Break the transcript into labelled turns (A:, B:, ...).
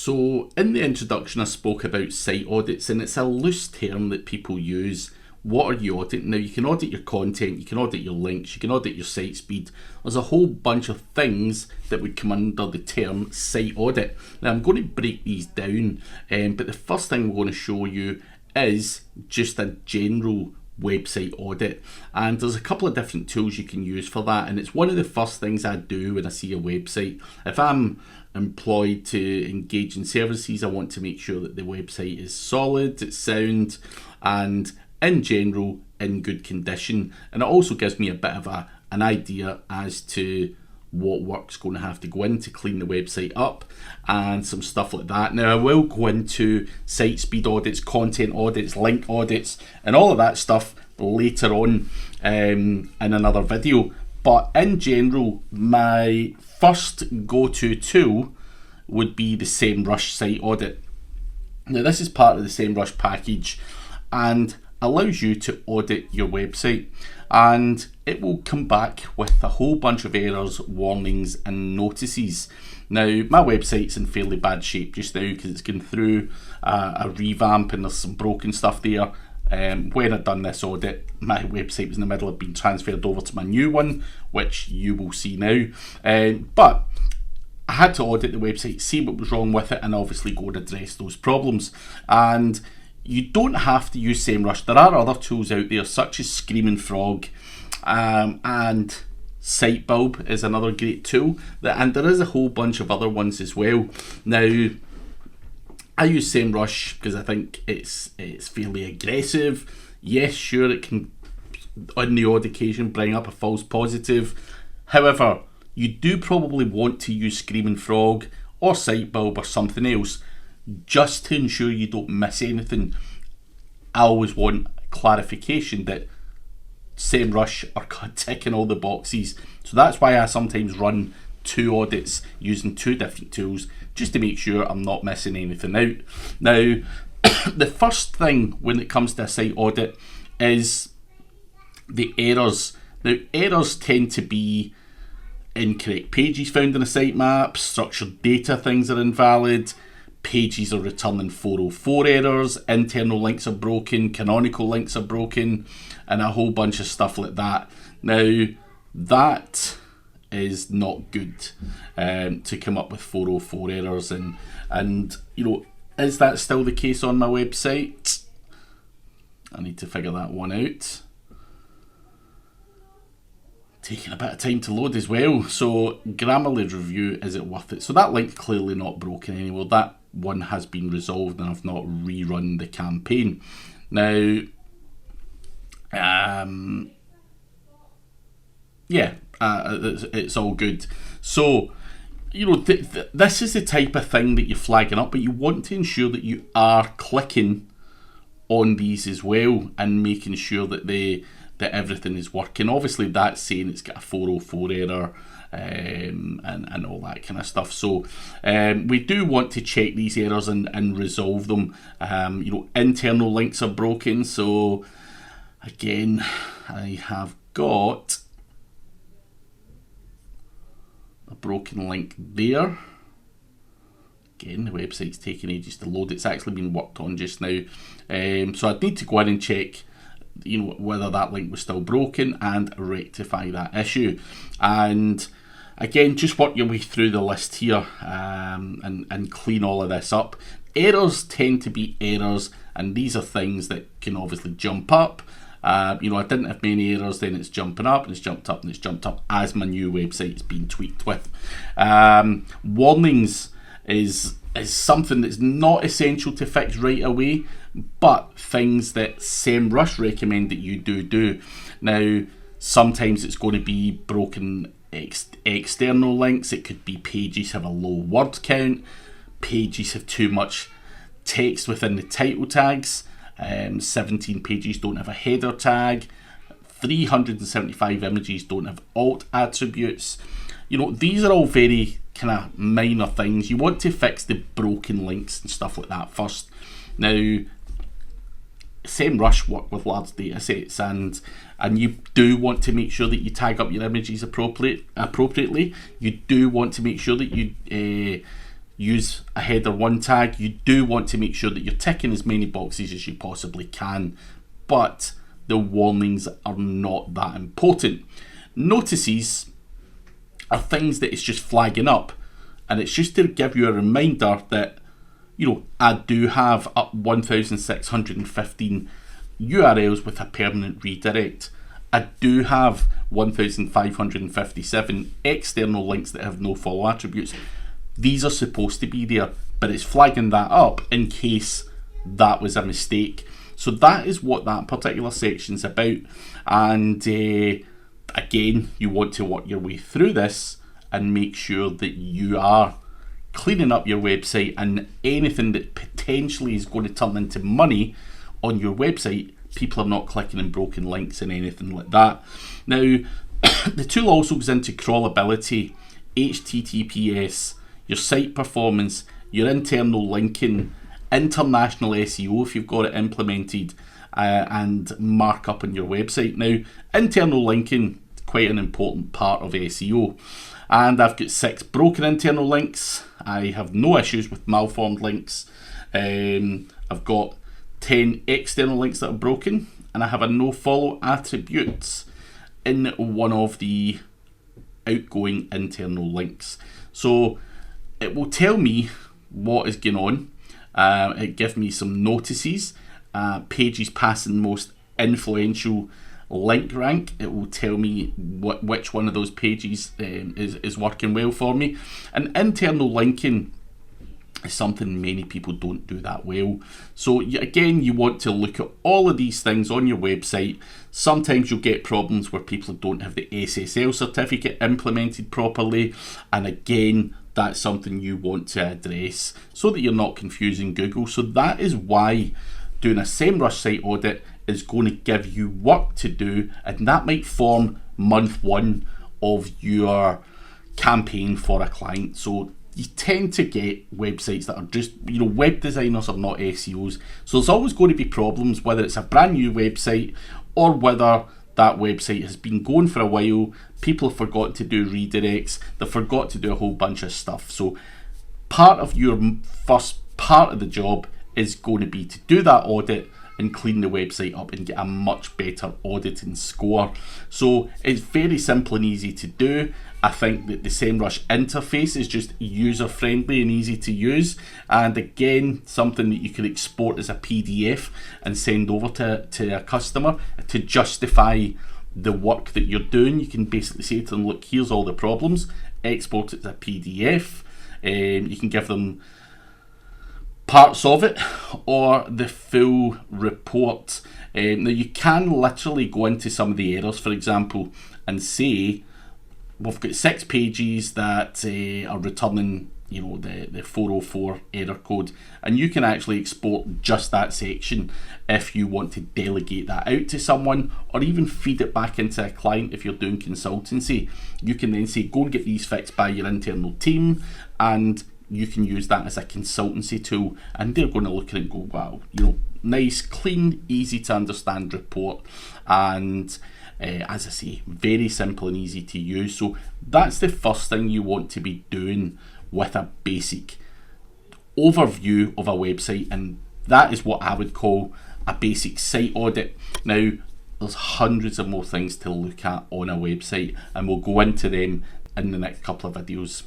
A: So in the introduction I spoke about site audits, and it's a loose term that people use. What are you auditing? Now you can audit your content, you can audit your links, you can audit your site speed. There's a whole bunch of things that would come under the term site audit. Now I'm going to break these down, but the first thing we're going to show you is just a general website audit, and there's a couple of different tools you can use for that, and it's one of the first things I do when I see a website. If I'm employed to engage in services, I want to make sure that the website is solid, it's sound, and in general in good condition, and it also gives me a bit of an idea as to what work's going to have to go in to clean the website up and some stuff like that. Now I will go into site speed audits, content audits, link audits and all of that stuff later on in another video, but in general my first go-to tool would be the SEMrush site audit. Now this is part of the SEMrush package and allows you to audit your website, and it will come back with a whole bunch of errors, warnings and notices. Now my website's in fairly bad shape just now because it's going through a revamp and there's some broken stuff there. When I'd done this audit, my website was in the middle of being transferred over to my new one, which you will see now, but I had to audit the website, see what was wrong with it, and obviously go and address those problems. And you don't have to use SEMrush. There are other tools out there such as Screaming Frog, and Sitebulb is another great tool, and there is a whole bunch of other ones as well. Now I use SEMrush because I think it's fairly aggressive. Yes, sure, it can on the odd occasion bring up a false positive. However, you do probably want to use Screaming Frog or Sitebulb or something else just to ensure you don't miss anything. I always want clarification that SEMrush are ticking all the boxes, so that's why I sometimes run 2 audits using 2 different tools just to make sure I'm not missing anything out. Now the first thing when it comes to a site audit is the errors. Now errors tend to be incorrect pages found in a sitemap, structured data things are invalid, pages are returning 404 errors, internal links are broken, canonical links are broken, and a whole bunch of stuff like that. Now that is not good, to come up with 404 errors, and you know, is that still the case on my website? I need to figure that one out. Taking a bit of time to load as well. So Grammarly review, is it worth it? So that link's clearly not broken anymore. That one has been resolved and I've not rerun the campaign. Now it's all good. So you know, this is the type of thing that you're flagging up, but you want to ensure that you are clicking on these as well and making sure that that everything is working. Obviously that's saying it's got a 404 error and all that kind of stuff. So we do want to check these errors and resolve them. You know, internal links are broken. So again, I have got a broken link there. Again, the website's taking ages to load. It's actually been worked on just now. So I'd need to go in and check, you know, whether that link was still broken and rectify that issue. And again, just work your way through the list here, and clean all of this up. Errors tend to be errors, and these are things that can obviously jump up. You know, I didn't have many errors, then it's jumping up and it's jumped up and it's jumped up as my new website is being tweaked with. Warnings is something that's not essential to fix right away, but things that SEMrush recommend that you do. Now sometimes it's going to be broken external links. It could be pages have a low word count, pages have too much text within the title tags, 17 pages don't have a header tag, 375 images don't have alt attributes. You know, these are all very kind of minor things. You want to fix the broken links and stuff like that first. Now SEMrush work with large data sets, and you do want to make sure that you tag up your images appropriately. You do want to make sure that you use a header 1 tag. You do want to make sure that you're ticking as many boxes as you possibly can, but the warnings are not that important. Notices are things that it's just flagging up, and it's just to give you a reminder that, you know, I do have up 1,615 URLs with a permanent redirect. I do have 1,557 external links that have no follow attributes. These are supposed to be there, but it's flagging that up in case that was a mistake. So that is what that particular section's about. And again, you want to work your way through this and make sure that you are cleaning up your website, and anything that potentially is going to turn into money on your website, people are not clicking on broken links and anything like that. Now, the tool also goes into crawlability, HTTPS, your site performance, your internal linking, international SEO if you've got it implemented, and markup on your website. Now, internal linking, quite an important part of SEO. And I've got 6 broken internal links. I have no issues with malformed links. I've got 10 external links that are broken, and I have a no follow attributes in one of the outgoing internal links. So it will tell me what is going on. It gives me some notices, pages passing most influential link rank. It will tell me which one of those pages is working well for me. And internal linking is something many people don't do that well. So again, you want to look at all of these things on your website. Sometimes you'll get problems where people don't have the SSL certificate implemented properly, and again, that's something you want to address so that you're not confusing Google. So that is why doing a SEMrush site audit is going to give you work to do, and that might form month 1 of your campaign for a client. So you tend to get websites that are just, you know, web designers are not SEOs. So there's always going to be problems, whether it's a brand new website or whether that website has been going for a while, people have forgotten to do redirects, they forgot to do a whole bunch of stuff. So part of your first part of the job is going to be to do that audit and clean the website up and get a much better auditing score. So it's very simple and easy to do. I think that the SEMrush interface is just user friendly and easy to use, and again, something that you can export as a PDF and send over to a customer to justify the work that you're doing. You can basically say to them, look, here's all the problems, export it as a PDF. You can give them parts of it or the full report. Now you can literally go into some of the errors, for example, and say we've got 6 pages that are returning, you know, the 404 error code, and you can actually export just that section if you want to delegate that out to someone, or even feed it back into a client. If you're doing consultancy, you can then say, go and get these fixed by your internal team, and you can use that as a consultancy tool, and they're going to look at it and go, wow, you know, nice, clean, easy to understand report. And as I say, very simple and easy to use. So that's the first thing you want to be doing with a basic overview of a website, and that is what I would call a basic site audit. Now, there's hundreds of more things to look at on a website, and we'll go into them in the next couple of videos.